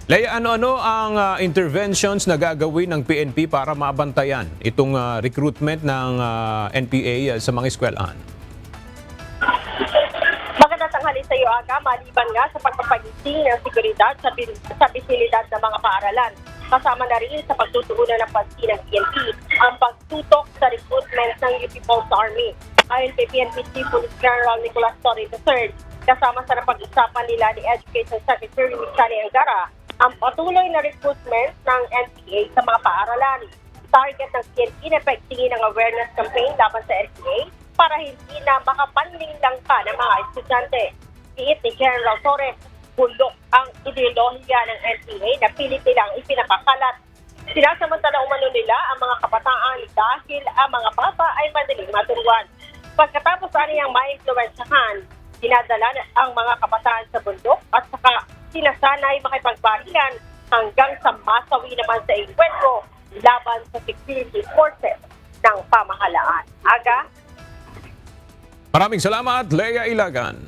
Leia, ano-ano ang interventions na gagawin ng PNP para mabantayan itong recruitment ng NPA sa mga eskwelahan? Magandang tanghali sa iyo, Aga. Maliban nga sa pagpapagising ng seguridad sa bisilidad ng mga paaralan, kasama na rin sa pagtutuunan ng pansin ng PNP ang pagtutok sa recruitment ng UP Post Army. Ayon kay PNP Chief Police General Nicolas Torre III, kasama sa napag-usapan nila ni Education Secretary Michelle Angara, ang patuloy na recruitment ng NPA sa mga paaralan. Target ng PNP na paigtingin ng awareness campaign laban sa NPA para hindi na makapanling lang pa ng mga estudyante. Iit ni General Torres, bulok ang ideolohiya ng NPA na pilit nilang ipinapakalat. Sinasamantala umano nila ang mga kabataan dahil ang mga bata ay madaling maturuan. Pagkatapos aniyang ma-influensyahan, dinadala ang mga kabataan sa bundok at saka sinasanay makipagbarilan hanggang sa masawi naman sa enkwentro laban sa security forces ng pamahalaan. Aga? Maraming salamat, Leia Ilagan.